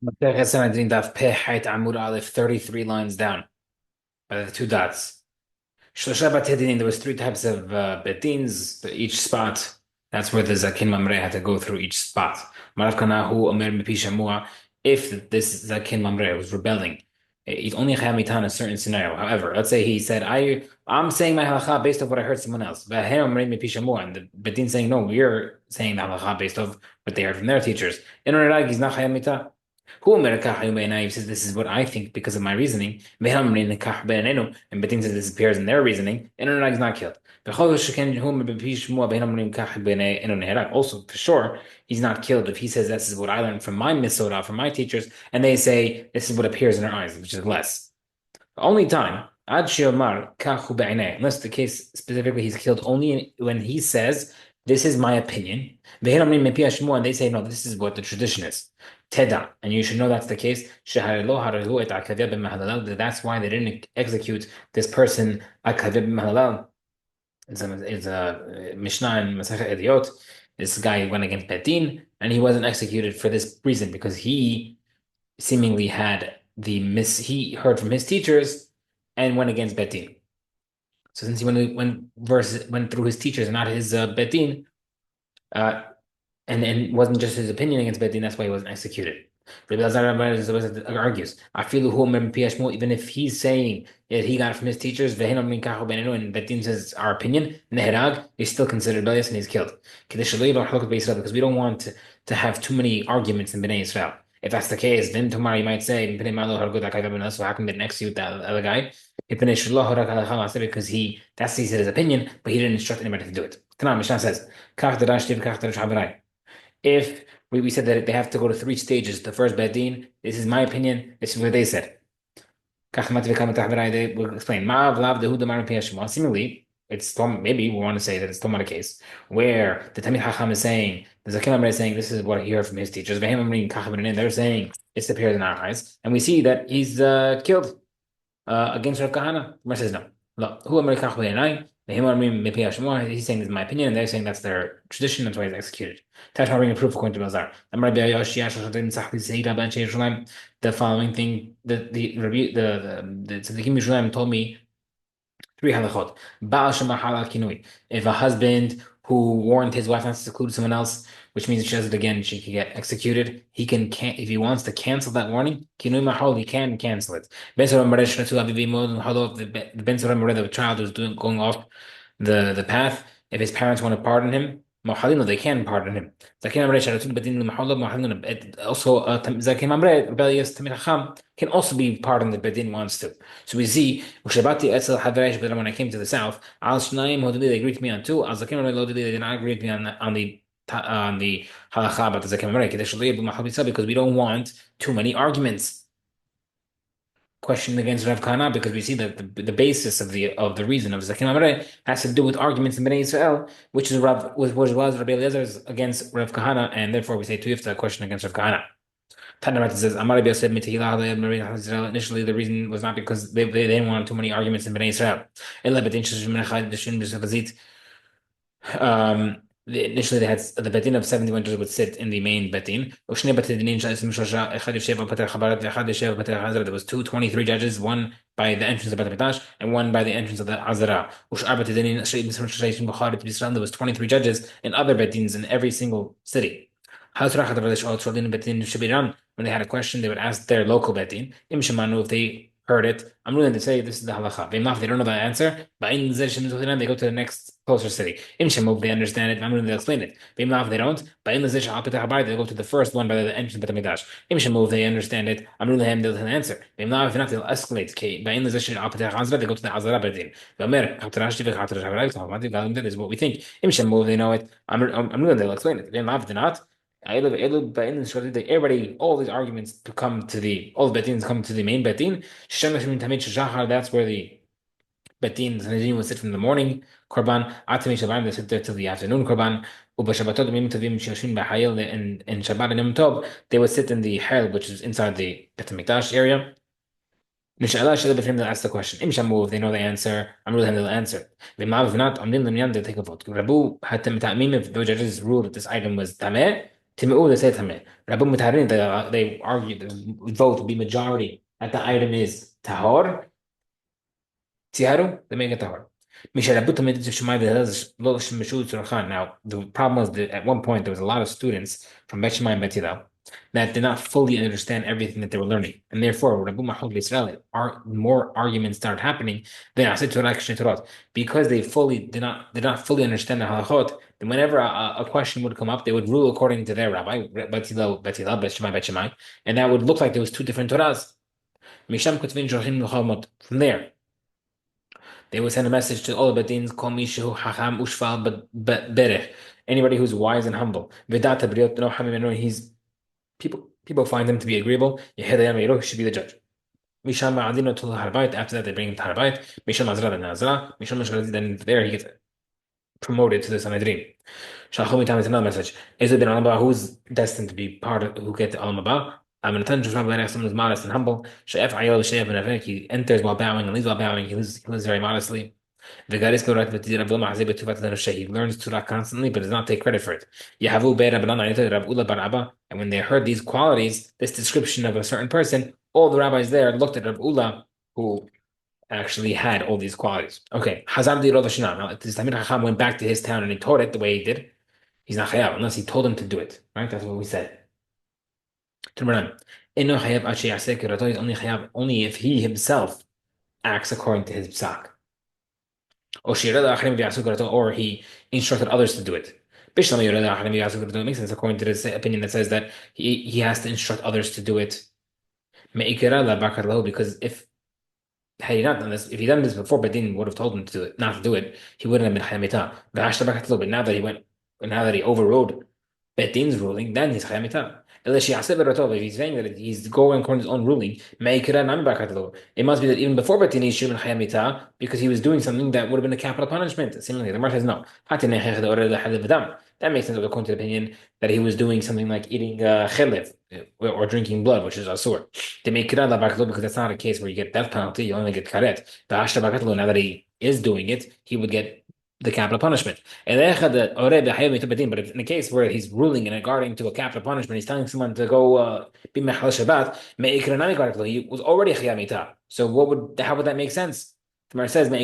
Sanhedrin Daf Peh Hayt Amud Aleph, 33 lines down by the two dots. Shlosha Bate Dinim, there was three types of betins, each spot. That's where the Zakin Mamre had to go through each spot. Marav Kanahu Omer Mipi Shamua, if this Zakin Mamre was rebelling, he's only chayamitan in a certain scenario. However, let's say he said, I'm saying my halacha based off what I heard someone else. And the betin saying, no, we're saying the halacha based off what they heard from their teachers. In he's not chayamita. Who says this is what I think because of my reasoning. And Betin says this appears in their reasoning. And is not killed. Also, for sure, he's not killed if he says this is what I learned from my misoda, from my teachers, and they say this is what appears in our eyes, which is less. The only time, unless the case specifically he's killed only when he says, this is my opinion, and they say, no, this is what the tradition is. Teda, and you should know that's the case. That's why they didn't execute this person. It's a Mishnah in Masechet Ediot. This guy went against Betin, and he wasn't executed for this reason because he seemingly had he heard from his teachers and went against Betin. So since he went through his teachers and not his Betin, uh, and wasn't just his opinion against Betin, that's why he wasn't executed. Rabbi Lazar argues, even if he's saying that he got it from his teachers, and Betin says our opinion, he's still considered rebellious and he's killed. Because we don't want to have too many arguments in Bnei Israel. If that's the case, then tomorrow you might say, so how come they didn't execute that other guy? Because he said his opinion, but he didn't instruct anybody to do it. Tanah Mishnah says, if we said that they have to go to three stages, the first Bedin, this is my opinion, this is what they said. They will explain. Seemingly, maybe we want to say that it's Tomar case where the Tamil Hacham is saying, the Zakim Amr is saying, this is what he heard from his teachers. They're saying it's appears in our eyes, and we see that he's killed against Rav Kahana. Umar says no. He's saying this is my opinion, and they're saying that's their tradition, that's why he's executed. Tashma bring a proof according to Bazar. The following thing, the Tzaddikim Yisraelim told me three halachot. Baal shemachala kinui. If a husband who warned his wife not to seclude someone else, which means if she does it again, she can get executed. He can if he wants to cancel that warning, kinui mahol, he can cancel it. Ben Sora Maresh Ratu Avivi Mod the Ben Sora the child who's going off the path. If his parents want to pardon him, Mahalino, they can pardon him. Zakin Amre Sharatun Badin Mahallah Mahalino. Also, Zakin Amre, rebellious Tamil Hacham, can also be pardoned if Badin wants to. So we see, Ushabati Etzel Haveresh, but when I came to the south, Al Shnaim Hodili, they agreed with me on two. Al Zakin Amre Lodili, they did not agree with me on the halacha about the Zakim Amre, because we don't want too many arguments. Question against Rav Kahana because we see that the basis of the reason of Zakim Amre has to do with arguments in Bnei Israel, which was Rabbi Eliezer's against Rav Kahana, and therefore we say Tuyifta, a question against Rav Kahana. Tanarat says, Amar said, initially the reason was not because they didn't want too many arguments in Bnei Israel. Initially, they had the betin of 71 judges would sit in the main betin. There was 23 judges, one by the entrance of Beit HaMikdash and one by the entrance of the Azara. There was 23 judges in other betins in every single city. When they had a question, they would ask their local betin. If they heard it, I'm willing to say this is the halacha. If they don't know the answer, they go to the next closer city. They understand it, I'm willing to explain it. If they don't, they go to the first one by the entrance of Beit HaMikdash. They understand it, I'm willing to answer. If not, they'll escalate. They go to the Azara Bedin. This is what we think. They know it, I'm willing to explain it. If not, everybody, all these arguments to come to all the betins come to the main betin. That's where the betin, the Sanhedrin will sit from the morning korban. They sit there till the afternoon korban. In Shabbat and Yom Tov, they would sit in the hell, which is inside the Beit HaMikdash area. They'll ask the question. If they know the answer, I'm really they'll answer. If not, they'll take a vote. Rabu had if the judges ruled that this item was tameh, Timeu, they say Tameh. Rabbi Mutaharin, they argue, the vote will be majority that the item is Tahor. Tiaru, they make it tahor. Now, the problem was that at one point there was a lot of students from Bet Shammai and Bet Hillel that did not fully understand everything that they were learning. And therefore, Rabbi Mahmoud Israel, more arguments started happening than Asid Torah Kshei Torah. Because they fully did not fully understand the halachot, then whenever a question would come up, they would rule according to their rabbi, Bet Hillel, Bet Shammai, and that would look like there was two different Torahs. From there, they would send a message to all the Badins, Kol Mishu Hacham Ushfal Berech. Anybody who's wise and humble. Vedata Briot no Hamimeno, he's people find him to be agreeable. Yehedayam Yero should be the judge. Misham Ma'adino to Harbait, after that they bring him to Harbait. Misham Azra the Nazra. Misham Mashrazi, then there he gets promoted to the Sanhedrin. Shalchom Itam is another message. Ezra ben Alaba, who's destined to be part of who get the Almaba. Aminatan Joshua ben someone who's modest and humble. She'ef Ayol She'ef ben Avek, he enters while bowing and leaves while bowing. He lives very modestly. He learns Torah constantly, but does not take credit for it. And when they heard these qualities, this description of a certain person, all the rabbis there looked at Rab Ula, who actually had all these qualities. Okay, Hazam di Rov Hashanah. Now, this Talmid Chacham went back to his town and he taught it the way he did. He's not chayav unless he told him to do it. Right? That's what we said. Tumran. Eno chayav ad sheyaseh kirato. He's only chayav only if he himself acts according to his psak. Or he instructed others to do it. It makes sense according to this opinion that says that he has to instruct others to do it. Because if had he not done this, if he done this before, Bedin would have told him to do it, not to do it, he wouldn't have been Chayamita. But now that he overrode Bedin's ruling, then he's Chayamita. If he's saying that he's going according to his own ruling, it must be that even before Bedin he should have been Chayamita because he was doing something that would have been a capital punishment. Similarly, the Gemara says no. That makes sense according to the opinion that he was doing something like eating chelev or drinking blood, which is asur. They make kirat labaklo because that's not a case where you get death penalty. You only get karet. The ashta bakatlo, now that he is doing it, he would get the capital punishment. But in a case where he's ruling and regarding to a capital punishment, he's telling someone to go be mechal Shabbat. He was already chayamita. So how would that make sense? The Gemara says, no,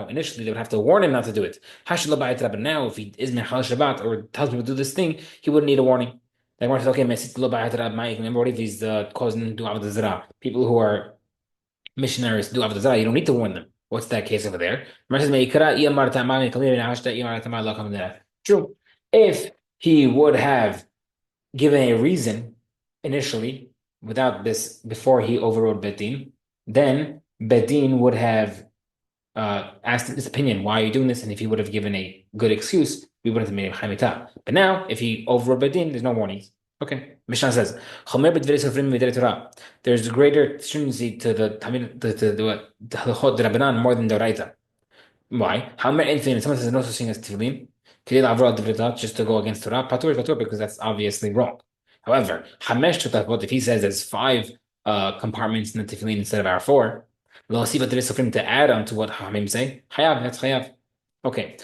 initially they would have to warn him not to do it. But now, if he is Mechal Shabbat or tells people to do this thing, he wouldn't need a warning. The Gemara says, okay, remember what if he's causing do Avodah Zarah? People who are missionaries do Avodah Zarah, you don't need to warn them. What's that case over there? The Gemara says, true. If he would have given a reason initially, without this, before he overrode Bedin, then Bedin would have asked his opinion, why are you doing this? And if he would have given a good excuse, we wouldn't have made him Chaimita. But now, if he overrode Bedin, there's no warnings. Okay. Mishnah says, there's greater stringency to the halachot de Rabbanan more than the Raita. Why? How many infinite? Someone says no such thing as tefillin. Just to go against Torah, patur, because that's obviously wrong. However, if he says there's five compartments in the tefillin instead of our four, to add on to what Hamim say, that's chayav. Okay.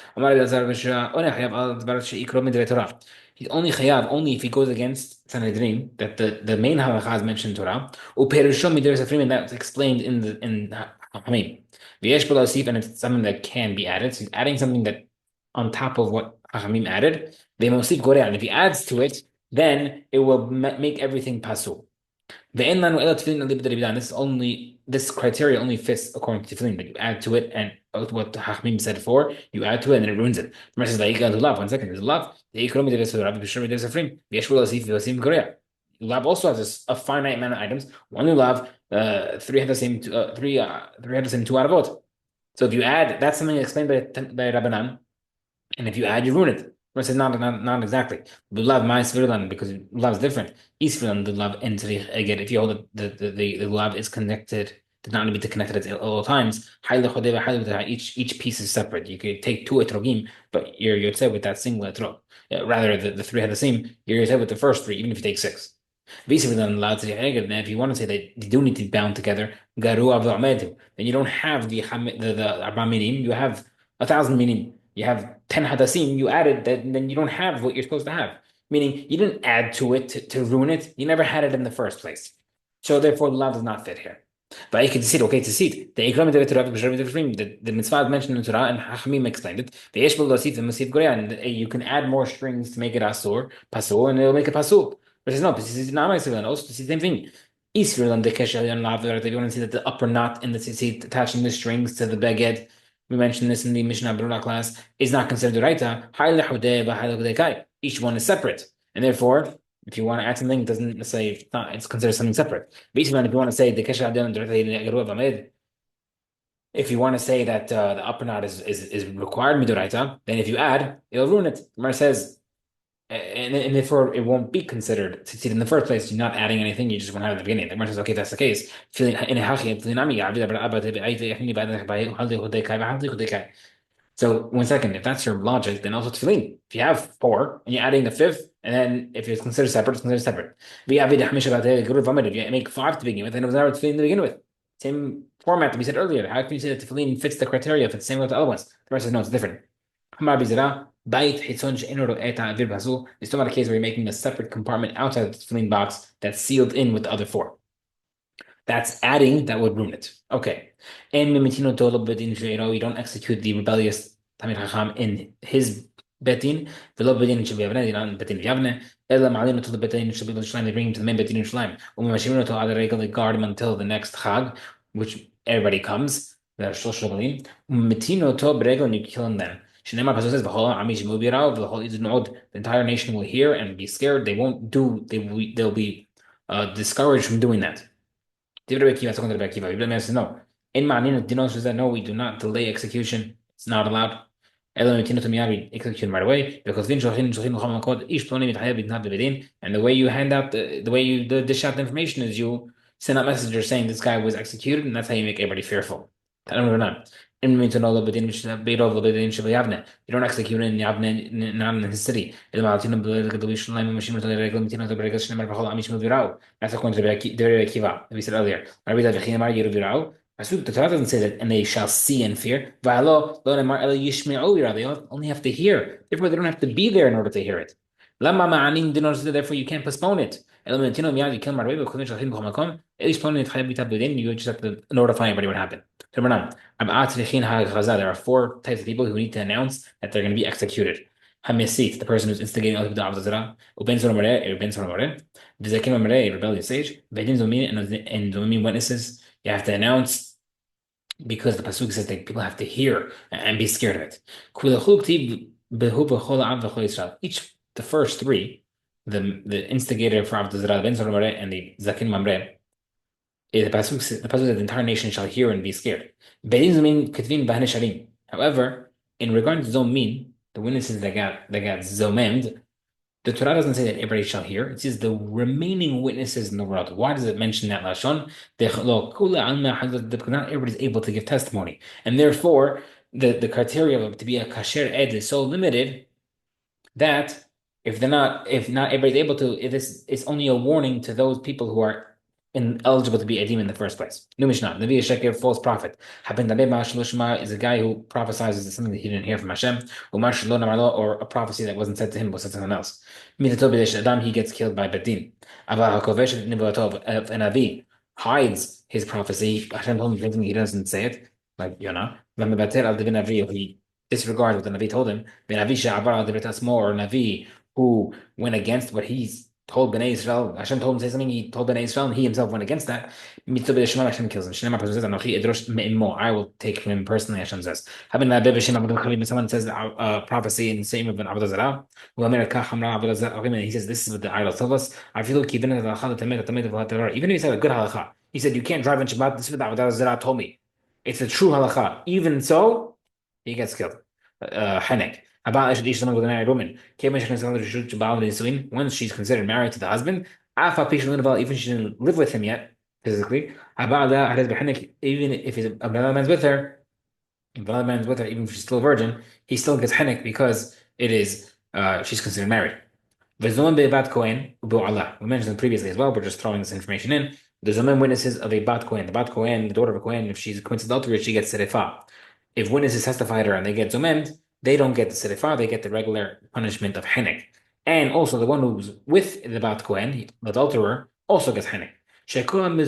He's only chayav only if he goes against Sanhedrin, that the main halacha is mentioned in Torah, and that's explained in Hamim. And it's something that can be added. So he's adding something that on top of what Hamim added. And if he adds to it, then it will make everything pasul. This criteria only fits according to tefillin. That you add to it, and what Hachmim said before, you add to it, and then it ruins it. Remember, says love. 1 second, there's love. Love also has a finite amount of items. One lulav, three had the same, three had the same two avot. So if you add, that's something explained by Rabbanan, and if you add, you ruin it. It says not exactly. Lulav my svirlan because lulav is different. Isvirlan the lulav entity again. If you hold the lulav is connected, does not need to be connected at all times. Each piece is separate. You could take two etrogim, but you're yotzei with that single etrog. Rather, the three had the same. You're yotzei with the first three, even if you take six. If you want to say that they do need to be bound together, then you don't have the Arba minim. You have 1,000 minim. You have 10 hadassim, you added that, then you don't have what you're supposed to have. Meaning you didn't add to it to ruin it. You never had it in the first place. So therefore, the law does not fit here. But you can see, okay, to see it. The mitzvah mentioned in the Torah and Hachamim explained it. The Yeshbal Losif and Masif Goria, and you can add more strings to make it Asur, Pasul, and it'll make it Pasul. But it's not, this is not myself, and also to see the same thing. If you want to see that the upper knot in the tzitzit attaching the strings to the beged, we mentioned this in the Mishnah Berurah class, is not considered Duraita. Each one is separate. And therefore, if you want to add something, it doesn't necessarily, it's considered something separate. Basically, if you want to say the if you want to say that the upper knot is required midoraita, then if you add, it'll ruin it. Gemara says, and therefore it won't be considered tzitzit in the first place. You're not adding anything; you just want to have it at the beginning. The Gemara says, okay, that's the case. So 1 second, if that's your logic, then also tefillin. If you have four and you're adding the fifth, and then if it's considered separate, it's considered separate. If you make five to begin with, then it was never tefillin to begin with. Same format that we said earlier. How can you say that tefillin fits the criteria if it's the same with the other ones? The rest says no, it's different. It's still not a case where you're making a separate compartment outside the tefillin box that's sealed in with the other four. That's adding, that would ruin it. Okay. And you don't execute the rebellious Tamid Chacham in his betin. V'lo bedin in Shabbat Yavne, betin Yavne. Ela ma'alin to the betin in Shabbat Yerushalayim. They bring him to the main betin in Yerushalayim. Umashimino to other regular guard him until the next Chag, which everybody comes. The Shlosh Shabalim. Mitino to b'regel, and you kill him then. Shnema Pasuk says, the entire nation will hear and be scared. They won't do. They'll be discouraged from doing that. Rabbi says no. In Ma'anin, Dinon says that no, we do not delay execution. It's not allowed. Execution right away because and the way you hand out the way you dish out the information is you send out messengers saying this guy was executed, and that's how you make everybody fearful. You don't execute in Yavne, not in his city. That's according to Rabbi Akiva, we said earlier. The Torah doesn't say that, and they shall see and fear. They only have to hear. Therefore, they don't have to be there in order to hear it. Therefore, you can't postpone it. You just have to notify everybody what happened. There are four types of people who need to announce that they're going to be executed. The person who's instigating other people to Avodah Zarah, rebellious age, and witnesses. You have to announce because the pasuk says that people have to hear and be scared of it. The first three, the instigator for Avodah Zarah, Ben Zorah, and the Zakin Mamre, the pasuk says the entire nation shall hear and be scared. However, in regard to Zomin, the witnesses that got zomemd, the Torah doesn't say that everybody shall hear. It says the remaining witnesses in the world. Why does it mention that lashon? Not everybody is able to give testimony, and therefore the criteria of to be a kasher ed is so limited that if not everybody's able to, it's only a warning to those people who are ineligible to be edim in the first place. New Mishnah, Navi Sheker, false prophet. Is a guy who prophesies something that he didn't hear from Hashem, or a prophecy that wasn't said to him, but said to someone else. He gets killed by Bedin. If an Navi hides his prophecy, Hashem told him something, he doesn't say it, like Yonah. He disregards what the Navi told him. Or Navi who went against what he's told Bnei Israel. Hashem told him to say something, he told Bnei Israel, and he himself went against that. Hashem kills him. I will take from him personally, Hashem says. Someone says a prophecy in the same of an Avodah Zarah. He says, this is what the idols tell us. Even if he said a good halacha, he said, you can't drive in Shabbat, this is what the Avodah Zarah told me. It's a true halacha. Even so, he gets killed. Henek. Once she's considered married to the husband, even if she didn't live with him yet physically, even if another man's with her, even if she's still a virgin, he still gets henek because it is she's considered married. We mentioned them previously as well. We're just throwing this information in. There's witnesses of a bat kohen. The bat kohen, the daughter of a kohen, if she's commits adultery, she gets serifah. If witnesses testify to her and they get zomemd, they don't get the serifah, they get the regular punishment of henek. And also the one who's with the Bat Kohen, the adulterer, also gets Henek. Anybody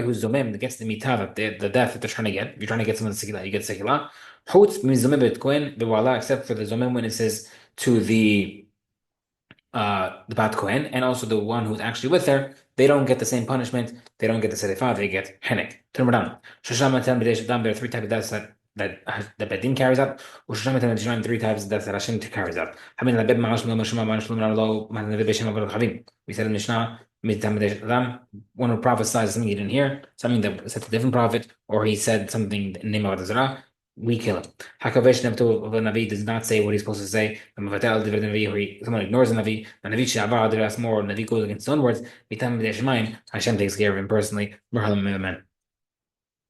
who's zomem gets the mitah, that the death that they're trying to get. If you're trying to get someone sekila, you get sekila. Except for the zomem witnesses to the Bat Kohen, and also the one who's actually with her, they don't get the same punishment. They don't get the sedifa. They get Henek. Turn around. There are three types of deaths that Bedin carries out. Three types of deaths that Hashem carries out. We said in Mishnah, one who prophesies something he didn't hear, something that said to a different prophet, or he said something in the name of the Zerah, we kill him. Hakavesh Navi does not say what he's supposed to say. Someone ignores the Navi. The Navi Shavar, the more Navi goes against his own words. Hashem takes care of him personally.